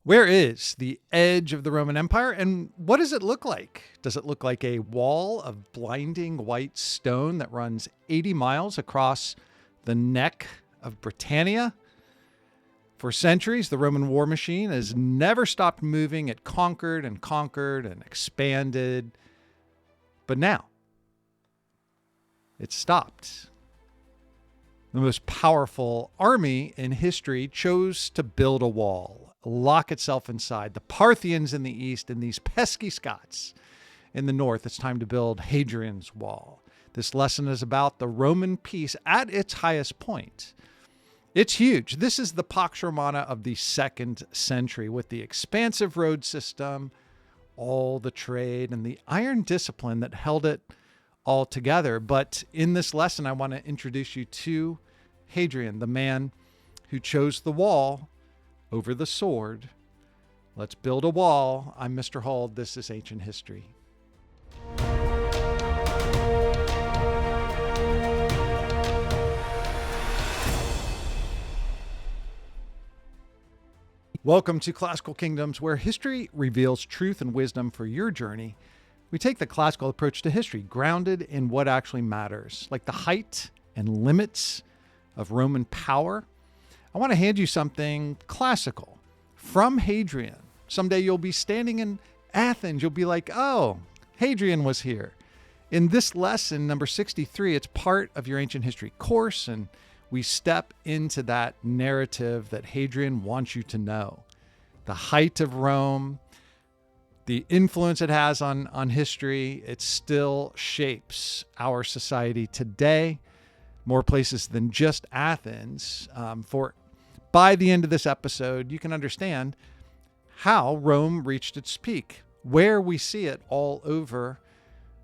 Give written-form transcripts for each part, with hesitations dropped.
Where is the edge of the Roman Empire, and what does it look like? Does it look like a wall of blinding white stone that runs 80 miles across the neck of Britannia? For centuries, the Roman war machine has never stopped moving. It conquered and conquered and expanded. But now, it's stopped. The most powerful army in history chose to build a wall, lock itself inside. The Parthians in the east and these pesky Scots in the north. It's time to build Hadrian's wall. This lesson is about the Roman peace at its highest point. It's huge. This is the Pax Romana of the 2nd century with the expansive road system, all the trade, and the iron discipline that held it all together. But in this lesson, I want to introduce you to Hadrian, the man who chose the wall over the sword. Let's build a wall. I'm Mr. Hold. This is Ancient History. Welcome to Classical Kingdoms, where history reveals truth and wisdom for your journey. We take the classical approach to history, grounded in what actually matters, like the height and limits of Roman power. I want to hand you something classical from Hadrian. Someday you'll be standing in Athens. You'll be like, oh, Hadrian was here. In this lesson, number 63, it's part of your ancient history course, and we step into that narrative that Hadrian wants you to know. The height of Rome, the influence it has on history, it still shapes our society today, more places than just Athens. By the end of this episode, you can understand how Rome reached its peak, where we see it all over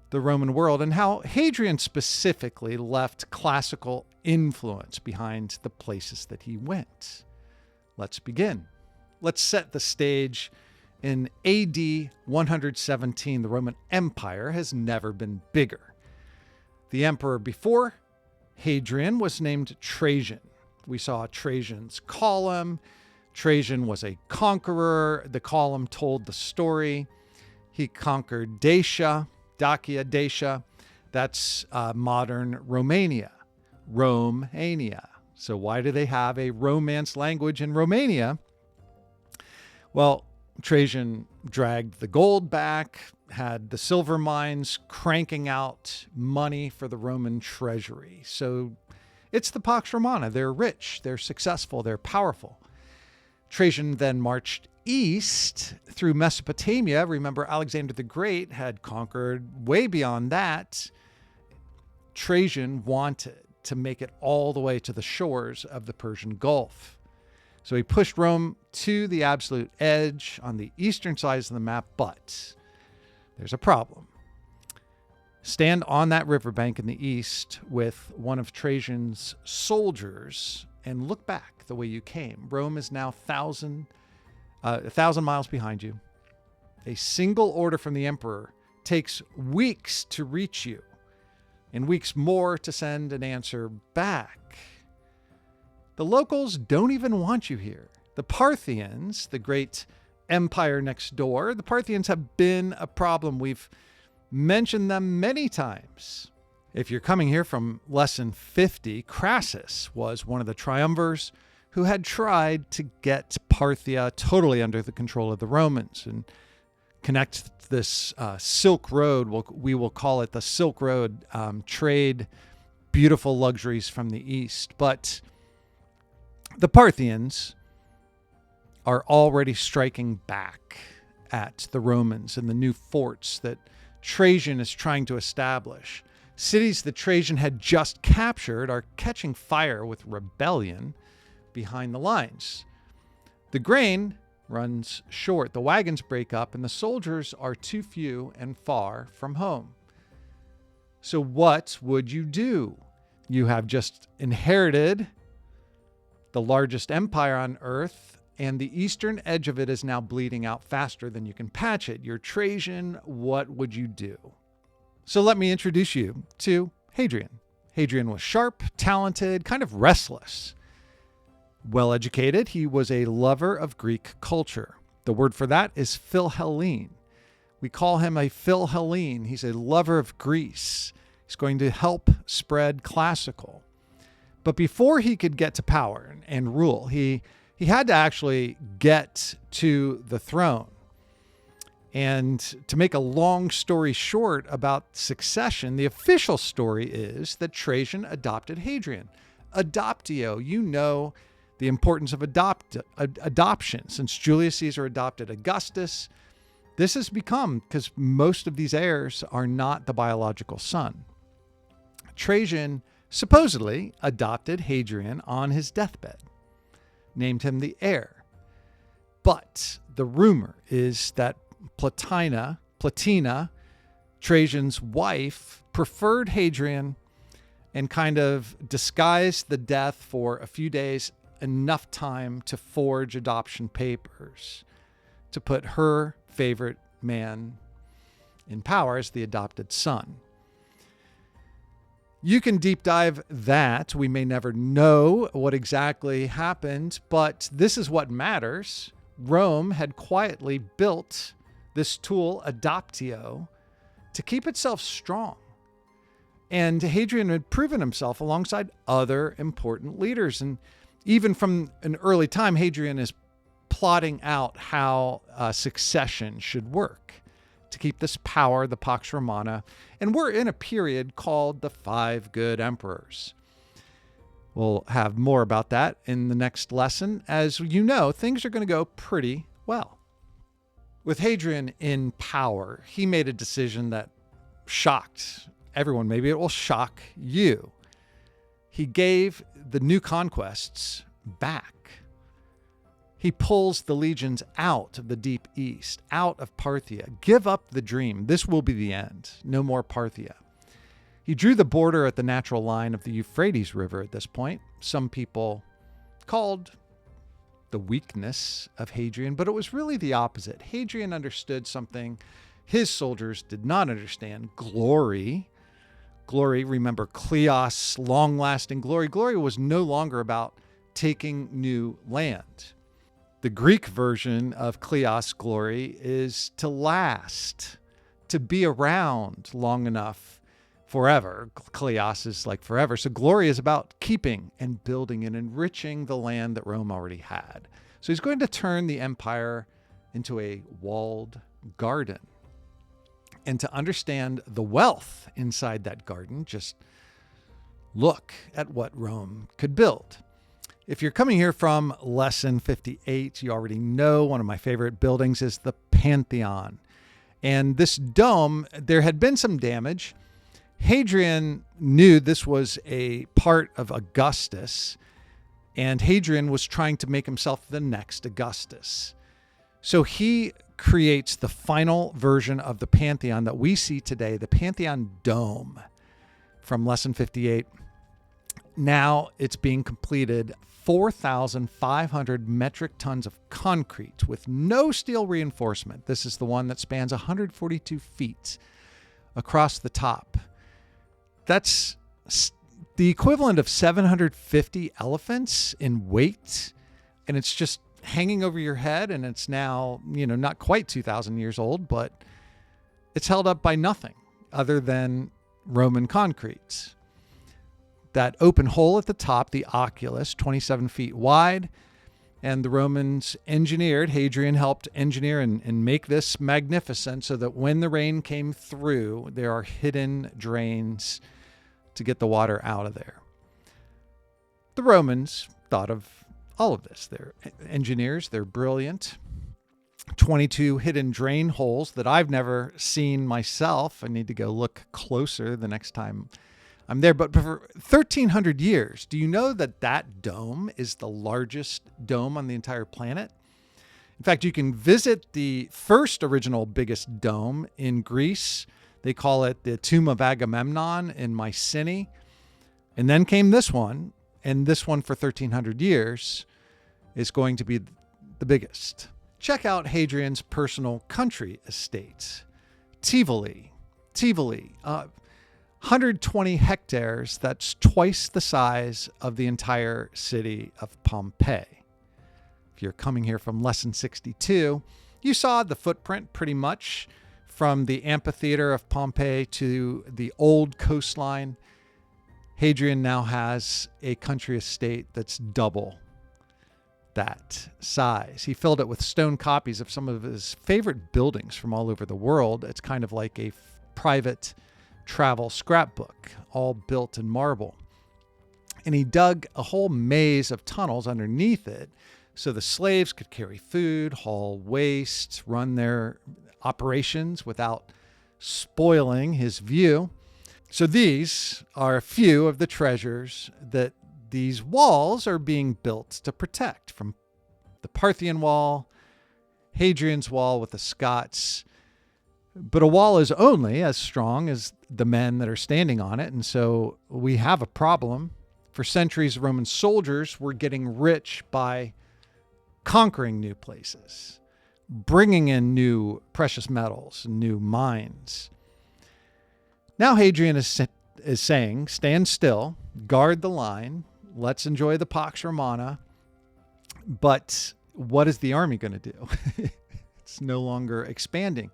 the Roman world, and how Hadrian specifically left classical influence behind the places that he went. Let's begin. Let's set the stage. In AD 117, the Roman Empire has never been bigger. The emperor before Hadrian was named Trajan. We saw Trajan's column. Trajan was a conqueror. The column told the story. He conquered Dacia. That's modern Romania. Romania. So why do they have a Romance language in Romania? Well, Trajan dragged the gold back, had the silver mines cranking out money for the Roman treasury. So it's the Pax Romana. They're rich, they're successful, they're powerful. Trajan then marched east through Mesopotamia. Remember, Alexander the Great had conquered way beyond that. Trajan wanted to make it all the way to the shores of the Persian Gulf. So he pushed Rome to the absolute edge on the eastern side of the map, but there's a problem. Stand on that riverbank in the east with one of Trajan's soldiers and look back the way you came. Rome is now 1,000 miles behind you. A single order from the emperor takes weeks to reach you and weeks more to send an answer back. The locals don't even want you here. The Parthians, the great empire next door, the Parthians have been a problem. We've mentioned them many times. If you're coming here from lesson 50, Crassus was one of the triumvirs who had tried to get Parthia totally under the control of the Romans and connect this Silk Road, we will call it the Silk Road, trade beautiful luxuries from the east. But the Parthians are already striking back at the Romans and the new forts that Trajan is trying to establish. Cities that Trajan had just captured are catching fire with rebellion behind the lines. The grain runs short, the wagons break up, and the soldiers are too few and far from home. So what would you do? You have just inherited the largest empire on earth, and the eastern edge of it is now bleeding out faster than you can patch it. You're Trajan. What would you do? So let me introduce you to Hadrian. Hadrian was sharp, talented, kind of restless. Well-educated, he was a lover of Greek culture. The word for that is Philhellene. We call him a Philhellene. He's a lover of Greece. He's going to help spread classical. But before he could get to power and rule, he had to actually get to the throne. And to make a long story short about succession, the official story is that Trajan adopted Hadrian. Adoptio, you know the importance of adoption. Since Julius Caesar adopted Augustus, this has become, because most of these heirs are not the biological son. Trajan supposedly adopted Hadrian on his deathbed, named him the heir. But the rumor is that Platina, Trajan's wife, preferred Hadrian and kind of disguised the death for a few days, enough time to forge adoption papers to put her favorite man in power as the adopted son. You can deep dive that. We may never know what exactly happened, but this is what matters. Rome had quietly built this tool, adoptio, to keep itself strong. And Hadrian had proven himself alongside other important leaders. And even from an early time, Hadrian is plotting out how succession should work to keep this power, the Pax Romana. And we're in a period called the Five Good Emperors. We'll have more about that in the next lesson. As you know, things are going to go pretty well. With Hadrian in power, he made a decision that shocked everyone. Maybe it will shock you. He gave the new conquests back. He pulls the legions out of the deep east, out of Parthia. Give up the dream. This will be the end. No more Parthia. He drew the border at the natural line of the Euphrates River at this point. Some people called the weakness of Hadrian, but it was really the opposite. Hadrian understood something his soldiers did not understand: glory. Glory, remember, kleos, long-lasting glory. Glory was no longer about taking new land. The Greek version of kleos glory is to last, to be around long enough, forever. Kleos is like forever. So glory is about keeping and building and enriching the land that Rome already had. So he's going to turn the empire into a walled garden. And to understand the wealth inside that garden, just look at what Rome could build. If you're coming here from lesson 58, you already know one of my favorite buildings is the Pantheon. And this dome, there had been some damage. Hadrian knew this was a part of Augustus, and Hadrian was trying to make himself the next Augustus. So he creates the final version of the Pantheon that we see today, the Pantheon Dome from lesson 58. Now it's being completed, 4,500 metric tons of concrete with no steel reinforcement. This is the one that spans 142 feet across the top. That's the equivalent of 750 elephants in weight, and it's just hanging over your head, and it's now, not quite 2,000 years old, but it's held up by nothing other than Roman concrete. That open hole at the top, the oculus, 27 feet wide, and the Romans engineered, Hadrian helped engineer and make this magnificent so that when the rain came through, there are hidden drains to get the water out of there. The Romans thought of all of this. They're engineers, they're brilliant. 22 hidden drain holes that I've never seen myself. I need to go look closer the next time I'm there. But for 1,300 years, do you know that that dome is the largest dome on the entire planet? In fact, you can visit the first original biggest dome in Greece. They call it the Tomb of Agamemnon in Mycenae. And then came this one. And this one for 1,300 years is going to be the biggest. Check out Hadrian's personal country estate. Tivoli, 120 hectares. That's twice the size of the entire city of Pompeii. If you're coming here from lesson 62, you saw the footprint pretty much from the amphitheater of Pompeii to the old coastline. Hadrian now has a country estate that's double that size. He filled it with stone copies of some of his favorite buildings from all over the world. It's kind of like a private travel scrapbook, all built in marble. And he dug a whole maze of tunnels underneath it so the slaves could carry food, haul waste, run their operations without spoiling his view. So these are a few of the treasures that these walls are being built to protect, from the Parthian wall, Hadrian's wall with the Scots. But a wall is only as strong as the men that are standing on it. And so we have a problem. For centuries, Roman soldiers were getting rich by conquering new places, bringing in new precious metals, new mines. Now Hadrian is saying, stand still, guard the line, let's enjoy the Pax Romana. But what is the army going to do? It's no longer expanding.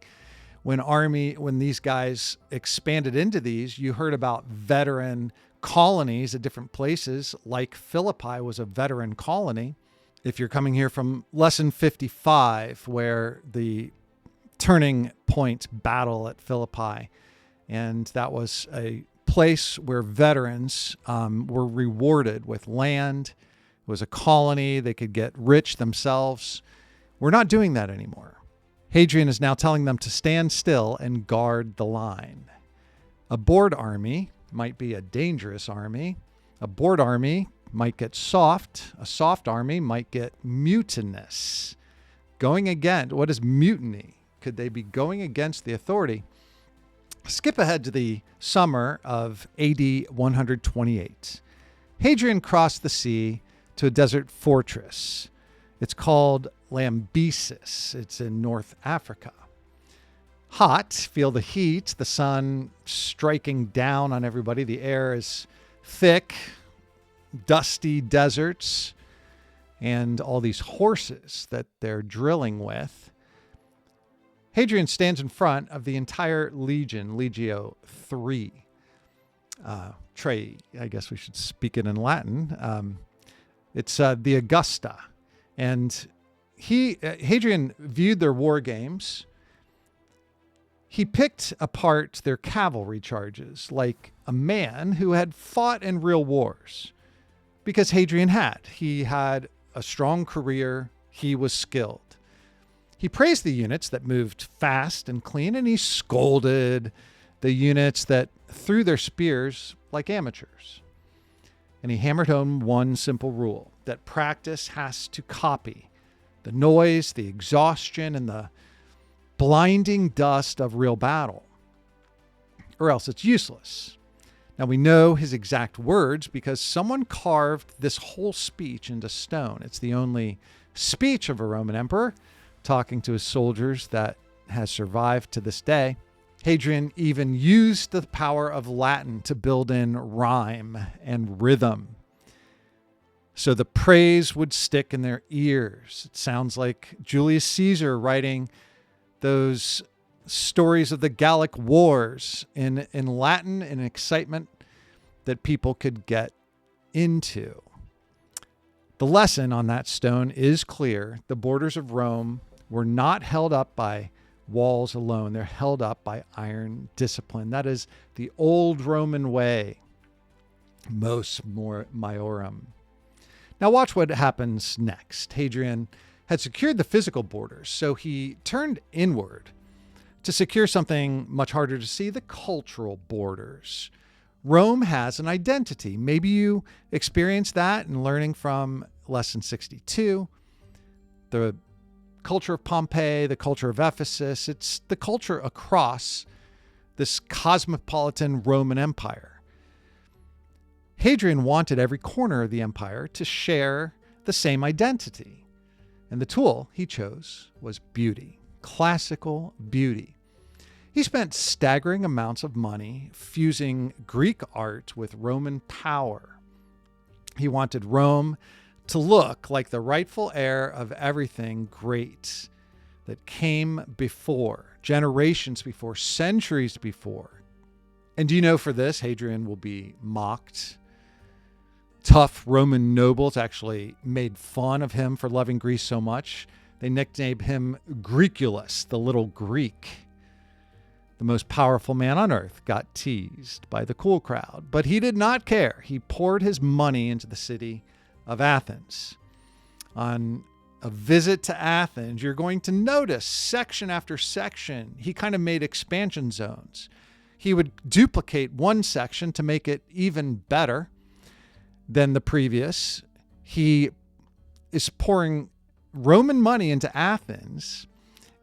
When these guys expanded into these, you heard about veteran colonies at different places, like Philippi was a veteran colony. If you're coming here from lesson 55, where the turning point battle at Philippi, and that was a place where veterans were rewarded with land. It was a colony. They could get rich themselves. We're not doing that anymore. Hadrian is now telling them to stand still and guard the line. A bored army might be a dangerous army. A bored army might get soft. A soft army might get mutinous. Going against, what is mutiny? Could they be going against the authority? Skip ahead to the summer of AD 128. Hadrian crossed the sea to a desert fortress. It's called Lambaesis. It's in North Africa. Hot, feel the heat, the sun striking down on everybody. The air is thick, dusty deserts, and all these horses that they're drilling with. Hadrian stands in front of the entire legion, Legio 3. Trey, I guess we should speak it in Latin. It's the Augusta. And Hadrian viewed their war games. He picked apart their cavalry charges like a man who had fought in real wars. Because Hadrian had. He had a strong career. He was skilled. He praised the units that moved fast and clean, and he scolded the units that threw their spears like amateurs. And he hammered home one simple rule, that practice has to copy the noise, the exhaustion, and the blinding dust of real battle, or else it's useless. Now we know his exact words because someone carved this whole speech into stone. It's the only speech of a Roman emperor talking to his soldiers that has survived to this day. Hadrian even used the power of Latin to build in rhyme and rhythm, so the praise would stick in their ears. It sounds like Julius Caesar writing those stories of the Gallic Wars in Latin, in excitement that people could get into. The lesson on that stone is clear. The borders of Rome were not held up by walls alone. They're held up by iron discipline. That is the old Roman way. Mos maiorum. Now watch what happens next. Hadrian had secured the physical borders, so he turned inward to secure something much harder to see, the cultural borders. Rome has an identity. Maybe you experienced that in learning from lesson 62. The culture of Pompeii, the culture of Ephesus, it's the culture across this cosmopolitan Roman Empire. Hadrian wanted every corner of the empire to share the same identity. And the tool he chose was beauty, classical beauty. He spent staggering amounts of money fusing Greek art with Roman power. He wanted Rome to look like the rightful heir of everything great that came before, generations before, centuries before. And do you know, for this, Hadrian will be mocked. Tough Roman nobles actually made fun of him for loving Greece so much. They nicknamed him Graeculus, the little Greek. The most powerful man on earth got teased by the cool crowd, but he did not care. He poured his money into the city of Athens. On a visit to Athens, you're going to notice section after section, he kind of made expansion zones. He would duplicate one section to make it even better than the previous. He is pouring Roman money into Athens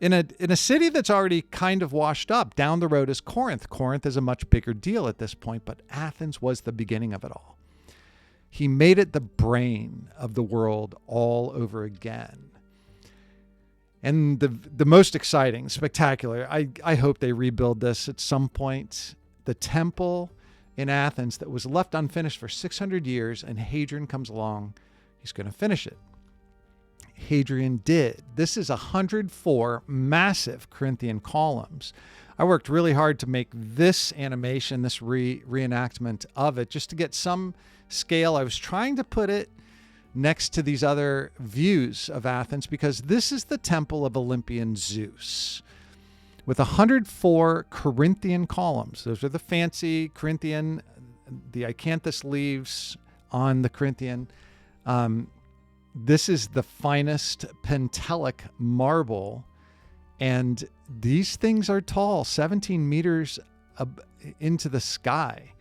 in a city that's already kind of washed up. Down the road is Corinth. Corinth is a much bigger deal at this point, but Athens was the beginning of it all. He made it the brain of the world all over again. And the most exciting, spectacular, I hope they rebuild this at some point, the temple in Athens that was left unfinished for 600 years, and Hadrian comes along, he's going to finish it. Hadrian did. This is 104 massive Corinthian columns. I worked really hard to make this animation, this reenactment of it, just to get some scale. I was trying to put it next to these other views of Athens because this is the temple of Olympian Zeus with 104 Corinthian columns. Those are the fancy Corinthian, the acanthus leaves on the Corinthian. This is the finest Pentelic marble, and these things are tall, 17 meters into the sky,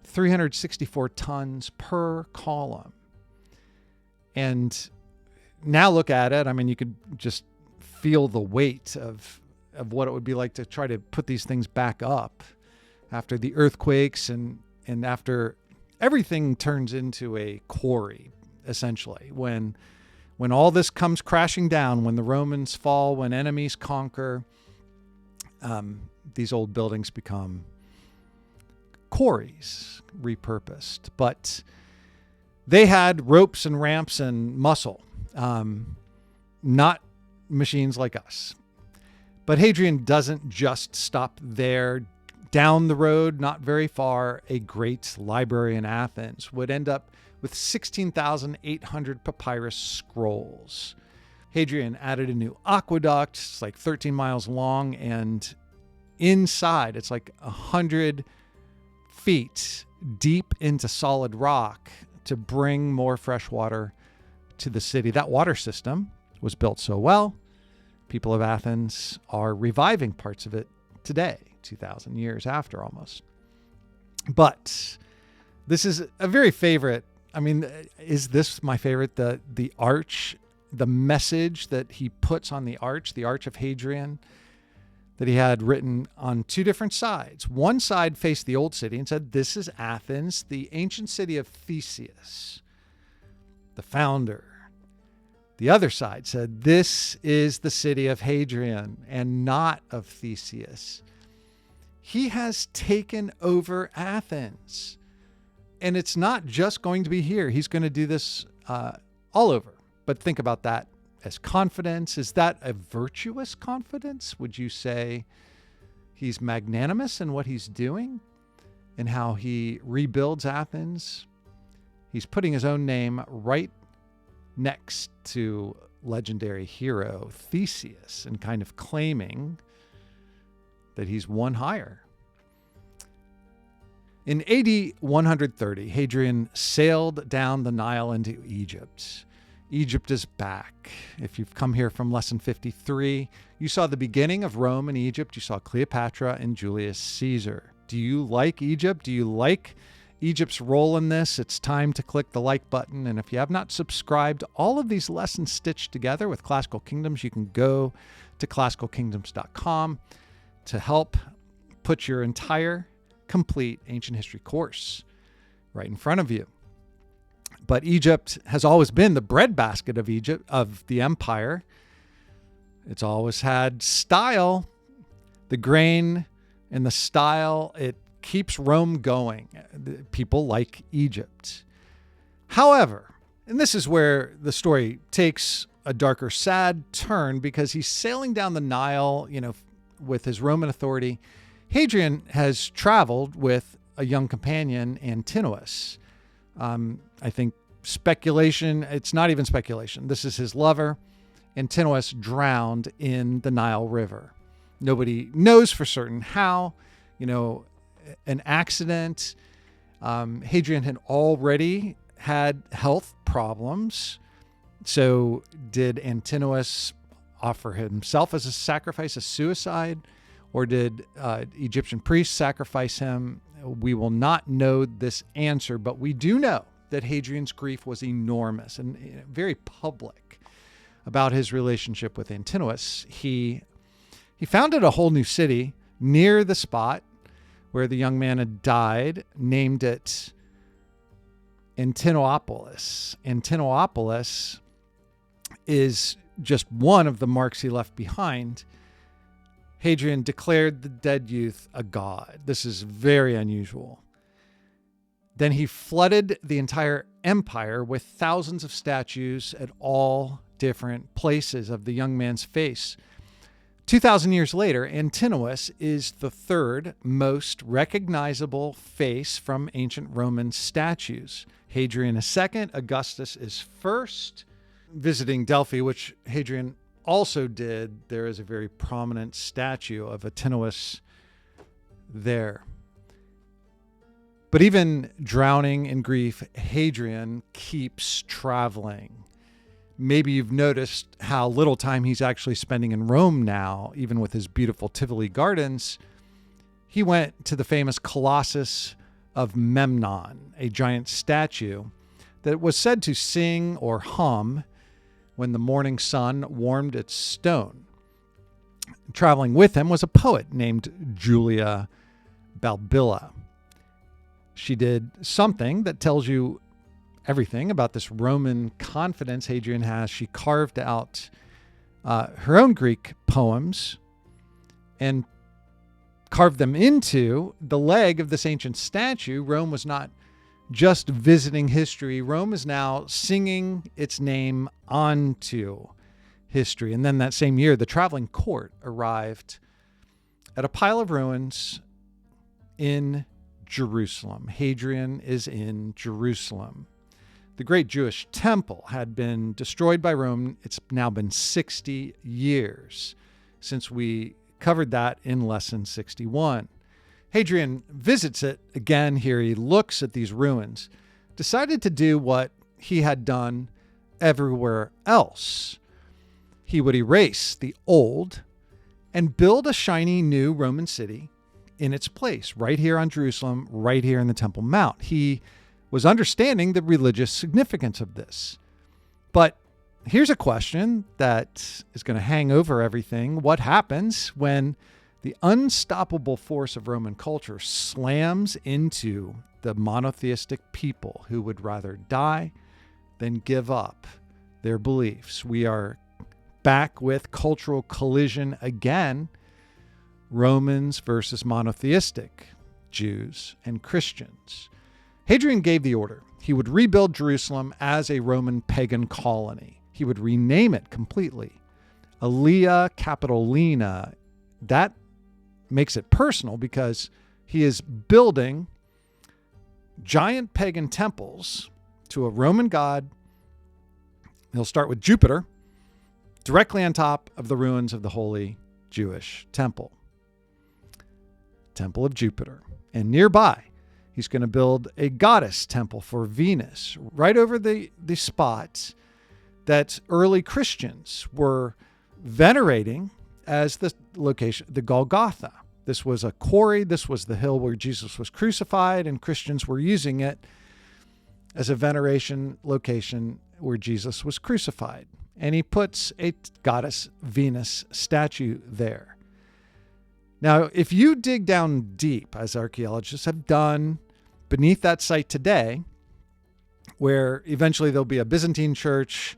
364 tons per column. And now look at it. I mean, you could just feel the weight of what it would be like to try to put these things back up after the earthquakes and after everything turns into a quarry. Essentially, when all this comes crashing down, when the Romans fall, when enemies conquer, these old buildings become quarries, repurposed. But they had ropes and ramps and muscle, not machines like us. But Hadrian doesn't just stop there. Down the road, not very far, a great library in Athens would end up with 16,800 papyrus scrolls. Hadrian added a new aqueduct. It's like 13 miles long, and inside it's like 100 feet deep into solid rock to bring more fresh water to the city. That water system was built so well, people of Athens are reviving parts of it today, 2,000 years after almost. But this is a very favorite. I mean, is this my favorite? The arch, the message that he puts on the Arch of Hadrian, that he had written on two different sides. One side faced the old city and said, "This is Athens, the ancient city of Theseus, the founder." The other side said, "This is the city of Hadrian and not of Theseus. He has taken over Athens. And it's not just going to be here. He's going to do this all over." But think about that as confidence. Is that a virtuous confidence? Would you say he's magnanimous in what he's doing and how he rebuilds Athens? He's putting his own name right next to legendary hero Theseus and kind of claiming that he's one higher. In AD 130, Hadrian sailed down the Nile into Egypt. Egypt is back. If you've come here from lesson 53, you saw the beginning of Rome and Egypt. You saw Cleopatra and Julius Caesar. Do you like Egypt? Do you like Egypt's role in this? It's time to click the like button. And if you have not subscribed, all of these lessons stitched together with Classical Kingdoms, you can go to classicalkingdoms.com to help put your entire complete ancient history course right in front of you. But Egypt has always been the breadbasket of Egypt, of the empire. It's always had style, the grain and the style. It keeps Rome going. People like Egypt. However, And this is where the story takes a darker, sad turn, because he's sailing down the Nile, with his Roman authority. Hadrian has traveled with a young companion, Antinous. I think speculation, it's not even speculation. This is his lover. Antinous drowned in the Nile River. Nobody knows for certain how, an accident. Hadrian had already had health problems. So did Antinous offer himself as a sacrifice, a suicide, or did Egyptian priests sacrifice him? We will not know this answer, but we do know that Hadrian's grief was enormous and very public about his relationship with Antinous. He founded a whole new city near the spot where the young man had died, named it Antinopolis. Antinopolis is just one of the marks he left behind. Hadrian declared the dead youth a god. This is very unusual. Then he flooded the entire empire with thousands of statues at all different places of the young man's face. 2,000 years later, Antinous is the third most recognizable face from ancient Roman statues. Hadrian is second, Augustus is first. Visiting Delphi, which Hadrian also did, there is a very prominent statue of Antinous there. But even drowning in grief, Hadrian keeps traveling. Maybe you've noticed how little time he's actually spending in Rome now, even with his beautiful Tivoli gardens. He went to the famous Colossus of Memnon, a giant statue that was said to sing or hum when the morning sun warmed its stone. Traveling with him was a poet named Julia Balbilla. She did something that tells you everything about this Roman confidence Hadrian has. She carved out her own Greek poems and carved them into the leg of this ancient statue. Rome was not just visiting history. Rome is now singing its name onto history. And then that same year, the traveling court arrived at a pile of ruins in Jerusalem. Hadrian is in Jerusalem. The great Jewish temple had been destroyed by Rome. It's now been 60 years since we covered that in lesson 61. Hadrian visits it again here. He looks at these ruins, decided to do what he had done everywhere else. He would erase the old and build a shiny new Roman city in its place, right here on Jerusalem, right here in the Temple Mount. He was understanding the religious significance of this. But here's a question that is going to hang over everything. What happens when the unstoppable force of Roman culture slams into the monotheistic people who would rather die than give up their beliefs? We are back with cultural collision again. Romans versus monotheistic Jews and Christians. Hadrian gave the order. He would rebuild Jerusalem as a Roman pagan colony. He would rename it completely. Aelia Capitolina. That makes it personal because he is building giant pagan temples to a Roman god. He'll start with Jupiter, directly on top of the ruins of the holy Jewish temple. Temple of Jupiter. And nearby, he's going to build a goddess temple for Venus, right over the spot that early Christians were venerating as the location, the Golgotha. This was a quarry. This was the hill where Jesus was crucified, and Christians were using it as a veneration location where Jesus was crucified. And he puts a goddess Venus statue there. Now, if you dig down deep, as archaeologists have done, beneath that site today, where eventually there'll be a Byzantine church,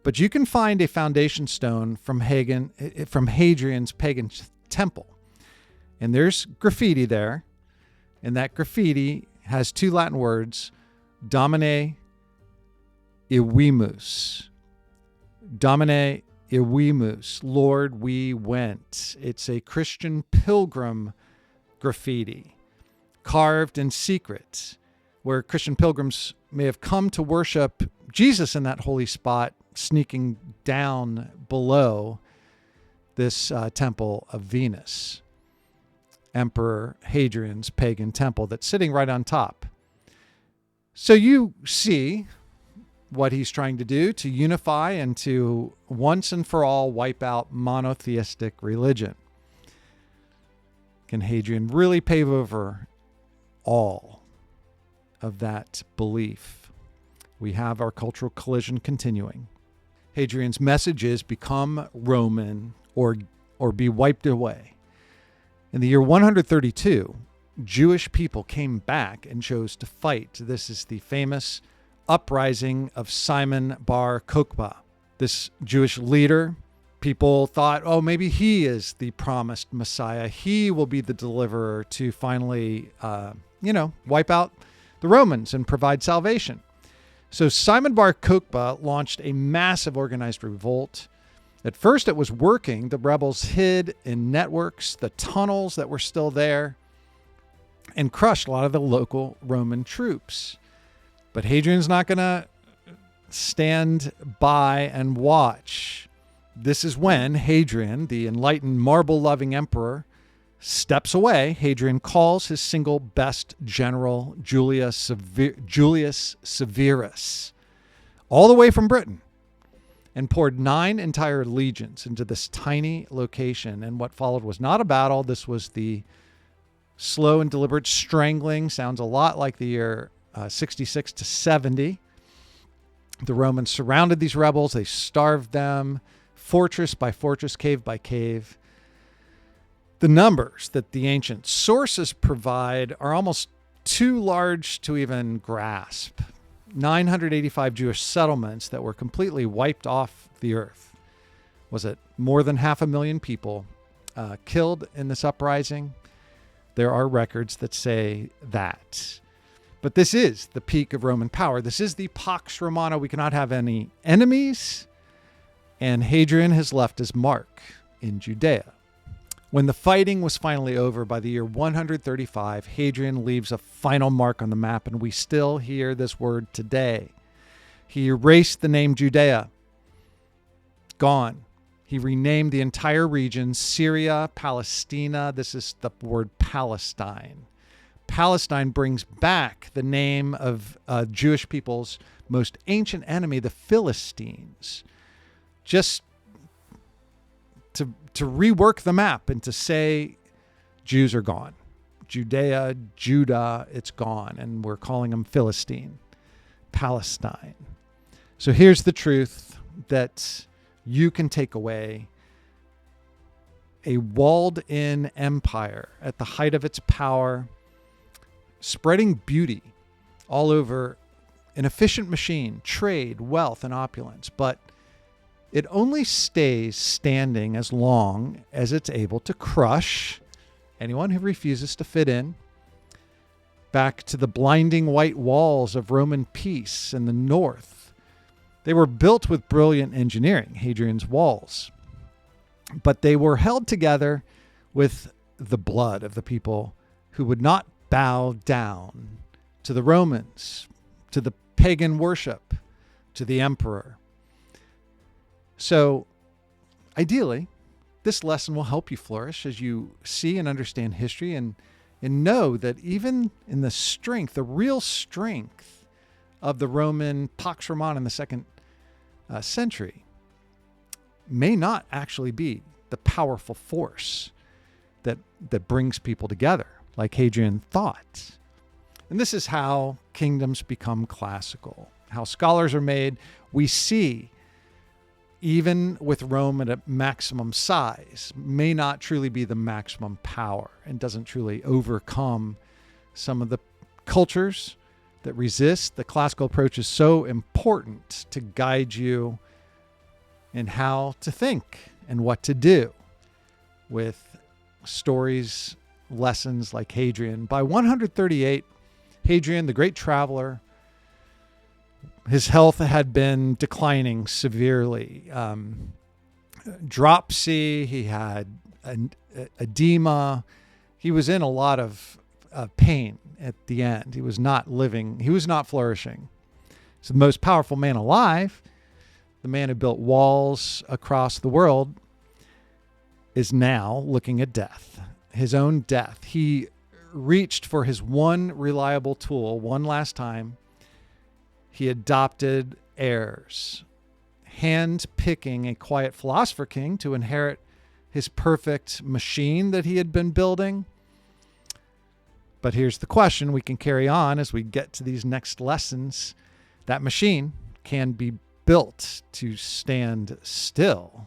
but you can find a foundation stone from Hadrian's pagan temple. And there's graffiti there. And that graffiti has two Latin words, Domine iwimus. Domine iwimus. Lord, we went. It's a Christian pilgrim graffiti carved in secret, where Christian pilgrims may have come to worship Jesus in that holy spot, sneaking down below this temple of Venus, Emperor Hadrian's pagan temple that's sitting right on top. So you see what he's trying to do to unify and to once and for all wipe out monotheistic religion. Can Hadrian really pave over all of that belief? We have our cultural collision continuing. Hadrian's message is become Roman or be wiped away. In the year 132, Jewish people came back and chose to fight. This is the famous uprising of Simon Bar Kokhba. This Jewish leader, people thought, oh, maybe he is the promised Messiah. He will be the deliverer to finally, wipe out the Romans and provide salvation. So Simon Bar Kokhba launched a massive organized revolt. At first it was working. The rebels hid in networks, the tunnels that were still there, and crushed a lot of the local Roman troops. But Hadrian's not going to stand by and watch. This is when Hadrian, the enlightened, marble-loving emperor, steps away. Hadrian calls his single best general, Julius Severus, all the way from Britain, and poured 9 entire legions into this tiny location. And what followed was not a battle. This was the slow and deliberate strangling. Sounds a lot like the year 66 to 70. The Romans surrounded these rebels. They starved them, fortress by fortress, cave by cave. The numbers that the ancient sources provide are almost too large to even grasp. 985 Jewish settlements that were completely wiped off the earth. Was it more than 500,000 people killed in this uprising? There are records that say that. But this is the peak of Roman power. This is the Pax Romana. We cannot have any enemies. And Hadrian has left his mark in Judea. When the fighting was finally over by the year 135, Hadrian leaves a final mark on the map, and we still hear this word today. He erased the name Judea. Gone. He renamed the entire region Syria, Palestina. This is the word Palestine. Palestine brings back the name of Jewish people's most ancient enemy, the Philistines. Just to rework the map and to say Jews are gone. Judea, Judah, it's gone. And we're calling them Philistine, Palestine. So here's the truth that you can take away. A walled-in empire at the height of its power, spreading beauty all over, an efficient machine, trade, wealth, and opulence. But it only stays standing as long as it's able to crush anyone who refuses to fit in. Back to the blinding white walls of Roman peace in the north. They were built with brilliant engineering, Hadrian's walls. But they were held together with the blood of the people who would not bow down to the Romans, to the pagan worship, to the emperor. So, ideally, this lesson will help you flourish as you see and understand history and know that even in the strength, the real strength of the Roman Pax Romana in the second century may not actually be the powerful force that brings people together, like Hadrian thought. And this is how kingdoms become classical, how scholars are made. We see even with Rome at a maximum size, may not truly be the maximum power and doesn't truly overcome some of the cultures that resist. The classical approach is so important to guide you in how to think and what to do with stories, lessons like Hadrian. By 138, Hadrian, the great traveler, His health had been declining severely. Dropsy, he had edema. He was in a lot of pain at the end. He was not living. He was not flourishing. So the most powerful man alive, the man who built walls across the world, is now looking at death, his own death. He reached for his one reliable tool one last time. He adopted heirs, hand-picking a quiet philosopher king to inherit his perfect machine that he had been building. But here's the question we can carry on as we get to these next lessons. That machine can be built to stand still.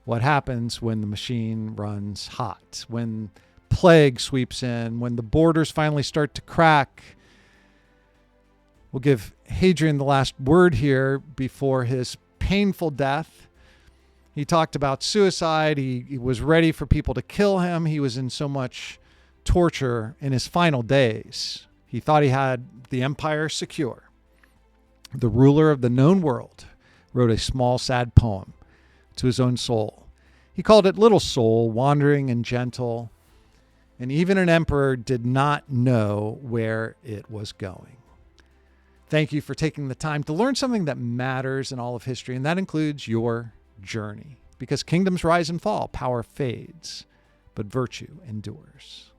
What happens when the machine runs hot? When plague sweeps in? When the borders finally start to crack? We'll give Hadrian the last word here before his painful death. He talked about suicide. He was ready for people to kill him. He was in so much torture in his final days. He thought he had the empire secure. The ruler of the known world wrote a small, sad poem to his own soul. He called it Little Soul, wandering and gentle, and even an emperor did not know where it was going. Thank you for taking the time to learn something that matters in all of history, and that includes your journey. Because kingdoms rise and fall, power fades, but virtue endures.